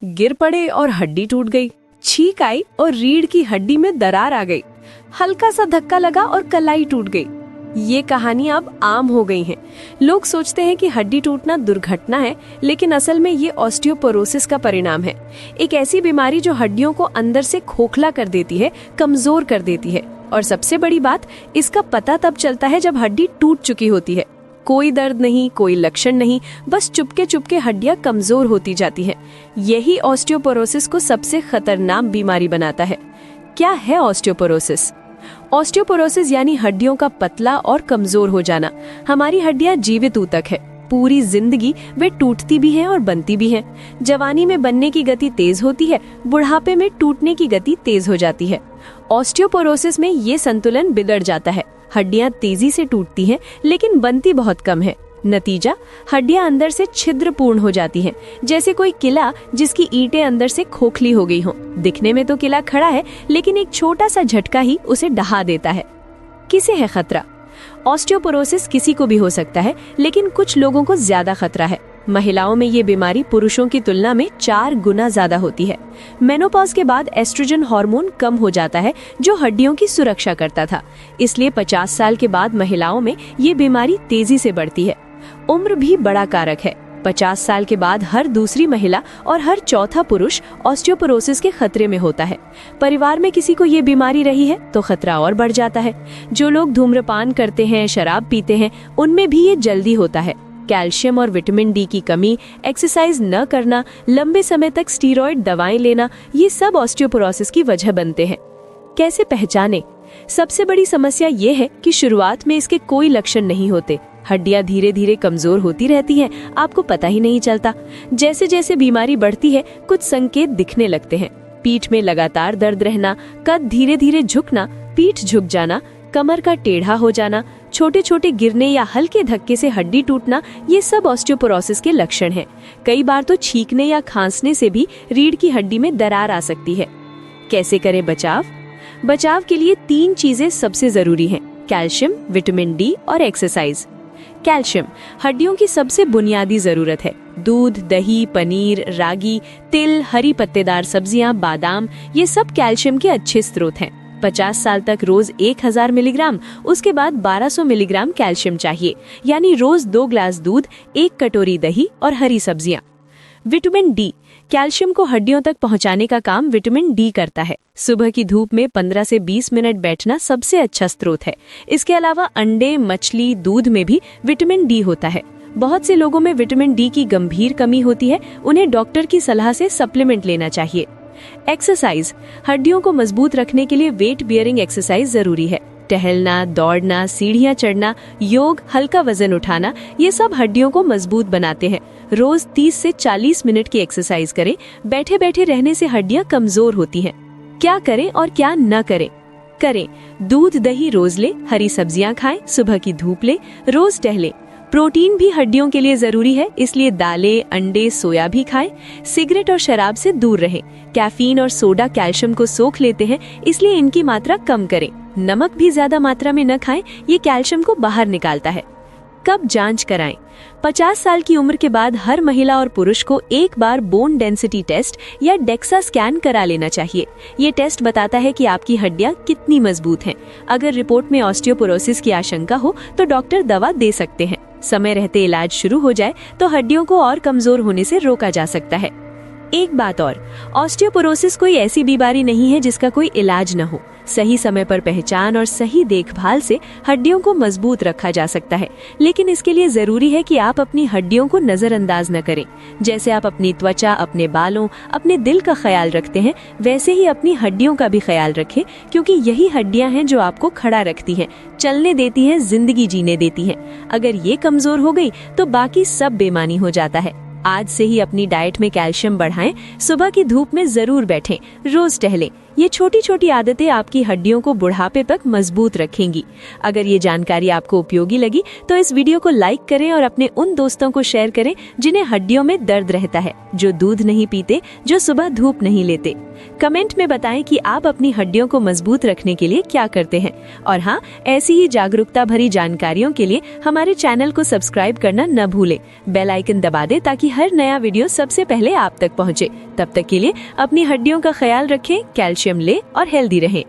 गिर पड़े और हड्डी टूट गई, छींक आई और रीढ़ की हड्डी में दरार आ गई, हल्का सा धक्का लगा और कलाई टूट गई। ये कहानियां अब आम हो गई हैं। लोग सोचते हैं कि हड्डी टूटना दुर्घटना है, लेकिन असल में ये ऑस्टियोपोरोसिस का परिणाम है। एक ऐसी बीमारी जो हड्डियों को अंदर से खोखला कर देती है, कमजोर कर देती है। और सबसे बड़ी बात, इसका पता तब चलता है जब हड्डी टूट चुकी होती है। कोई दर्द नहीं, कोई लक्षण नहीं, बस चुपके चुपके हड्डियां कमजोर होती जाती हैं। यही ऑस्टियोपोरोसिस को सबसे खतरनाक बीमारी बनाता है। क्या है ऑस्टियोपोरोसिस? ऑस्टियोपोरोसिस यानी हड्डियों का पतला और कमजोर हो जाना। हमारी हड्डियां जीवित ऊतक है, पूरी जिंदगी वे टूटती भी हैं और बनती भी हैं। जवानी में बनने की गति तेज होती है, बुढ़ापे में टूटने की गति तेज हो जाती है। ऑस्टियोपोरोसिस में ये संतुलन बिगड़ जाता है। हड्डियां तेजी से टूटती हैं, लेकिन बनती बहुत कम है। नतीजा, हड्डियां अंदर से छिद्रपूर्ण हो जाती हैं, जैसे कोई किला जिसकी ईंटें अंदर से खोखली हो गई हों। दिखने में तो किला खड़ा है, लेकिन एक छोटा सा झटका ही उसे ढहा देता है। किसे है खतरा? ऑस्टियोपोरोसिस किसी को भी हो सकता है, लेकिन कुछ लोगों को ज्यादा खतरा है। महिलाओं में ये बीमारी पुरुषों की तुलना में 4 गुना ज्यादा होती है। मेनोपॉज के बाद एस्ट्रोजन हार्मोन कम हो जाता है, जो हड्डियों की सुरक्षा करता था। इसलिए 50 साल के बाद महिलाओं में ये बीमारी तेजी से बढ़ती है। उम्र भी बड़ा कारक है। 50 साल के बाद हर दूसरी महिला और हर चौथा पुरुष ऑस्टियोपोरोसिस के खतरे में होता है। परिवार में किसी को ये बीमारी रही है तो खतरा और बढ़ जाता है। जो लोग धूम्रपान करते हैं, शराब पीते हैं, उनमें भी ये जल्दी होता है। कैल्शियम और विटामिन डी की कमी, एक्सरसाइज न करना, लंबे समय तक स्टीरॉयड दवाएं लेना, ये सब ऑस्टियोपोरोसिस की वजह बनते हैं। कैसे पहचाने? सबसे बड़ी समस्या ये है कि शुरुआत में इसके कोई लक्षण नहीं होते। हड्डियां धीरे धीरे कमजोर होती रहती हैं, आपको पता ही नहीं चलता। जैसे जैसे बीमारी बढ़ती है, कुछ संकेत दिखने लगते हैं। पीठ में लगातार दर्द रहना, कद धीरे धीरे झुकना, पीठ झुक जाना, कमर का टेढ़ा हो जाना, छोटे छोटे गिरने या हल्के धक्के से हड्डी टूटना, ये सब ऑस्टियोपोरोसिस के लक्षण हैं। कई बार तो छींकने या खांसने से भी रीढ़ की हड्डी में दरार आ सकती है। कैसे करें बचाव? बचाव के लिए 3 चीजें सबसे जरूरी हैं: कैल्शियम, विटामिन डी और एक्सरसाइज। कैल्शियम हड्डियों की सबसे बुनियादी जरूरत है। दूध, दही, पनीर, रागी, तिल, हरी पत्तेदार सब्जियां, बादाम, ये सब कैल्शियम के अच्छे स्रोत हैं। 50 साल तक रोज 1000 मिलीग्राम, उसके बाद 1200 मिलीग्राम कैल्शियम चाहिए, यानी रोज 2 ग्लास दूध, 1 कटोरी दही और हरी सब्जियां। विटामिन डी कैल्शियम को हड्डियों तक पहुंचाने का काम विटामिन डी करता है। सुबह की धूप में 15 से 20 मिनट बैठना सबसे अच्छा स्रोत है। इसके अलावा अंडे, मछली, दूध में भी विटामिन डी होता है। बहुत से लोगों में विटामिन डी की गंभीर कमी होती है, उन्हें डॉक्टर की सलाह से सप्लीमेंट लेना चाहिए। एक्सरसाइज हड्डियों को मजबूत रखने के लिए वेट बियरिंग एक्सरसाइज जरूरी है। टहलना, दौड़ना, सीढ़ियां चढ़ना, योग, हल्का वजन उठाना, ये सब हड्डियों को मजबूत बनाते हैं। रोज 30 से 40 मिनट की एक्सरसाइज करें। बैठे बैठे रहने से हड्डियां कमजोर होती हैं। क्या करें और क्या न करें? करें, दूध दही रोज ले, हरी सब्जियां खाएं, सुबह की धूप ले, रोज टहलें। प्रोटीन भी हड्डियों के लिए जरूरी है, इसलिए दालें, अंडे, सोया भी खाएं। सिगरेट और शराब से दूर रहें। कैफीन और सोडा कैल्शियम को सोख लेते हैं, इसलिए इनकी मात्रा कम करें। नमक भी ज्यादा मात्रा में न खाएं, ये कैल्शियम को बाहर निकालता है। कब जांच कराएं? 50 साल की उम्र के बाद हर महिला और पुरुष को एक बार बोन डेंसिटी टेस्ट या डेक्सा स्कैन करा लेना चाहिए। ये टेस्ट बताता है कि आपकी हड्डियां कितनी मजबूत हैं। अगर रिपोर्ट में ऑस्टियोपोरोसिस की आशंका हो तो डॉक्टर दवा दे सकते हैं। समय रहते इलाज शुरू हो जाए तो हड्डियों को और कमजोर होने से रोका जा सकता है। एक बात और, ऑस्टियोपोरोसिस कोई ऐसी बीमारी नहीं है जिसका कोई इलाज न हो। सही समय पर पहचान और सही देखभाल से हड्डियों को मजबूत रखा जा सकता है, लेकिन इसके लिए जरूरी है कि आप अपनी हड्डियों को नजरअंदाज न करें। जैसे आप अपनी त्वचा, अपने बालों, अपने दिल का ख्याल रखते हैं, वैसे ही अपनी हड्डियों का भी ख्याल रखें, क्योंकि यही हड्डियां हैं जो आपको खड़ा रखती हैं, चलने देती हैं, जिंदगी जीने देती हैं। अगर ये कमजोर हो गई तो बाकी सब बेमानी हो जाता है। आज से ही अपनी डाइट में कैल्शियम बढ़ाएं, सुबह की धूप में जरूर बैठें, रोज टहलें। ये छोटी छोटी आदतें आपकी हड्डियों को बुढ़ापे तक मजबूत रखेंगी। अगर ये जानकारी आपको उपयोगी लगी तो इस वीडियो को लाइक करें और अपने उन दोस्तों को शेयर करें जिन्हें हड्डियों में दर्द रहता है, जो दूध नहीं पीते, जो सुबह धूप नहीं लेते। कमेंट में बताएं कि आप अपनी हड्डियों को मजबूत रखने के लिए क्या करते हैं। और हाँ, ऐसी ही जागरूकता भरी जानकारियों के लिए हमारे चैनल को सब्सक्राइब करना न भूलें। बेल आइकन दबा दें ताकि हर नया वीडियो सबसे पहले आप तक पहुंचे। तब तक के लिए अपनी हड्डियों का ख्याल रखें, कैल्शियम ले और हेल्दी रहें।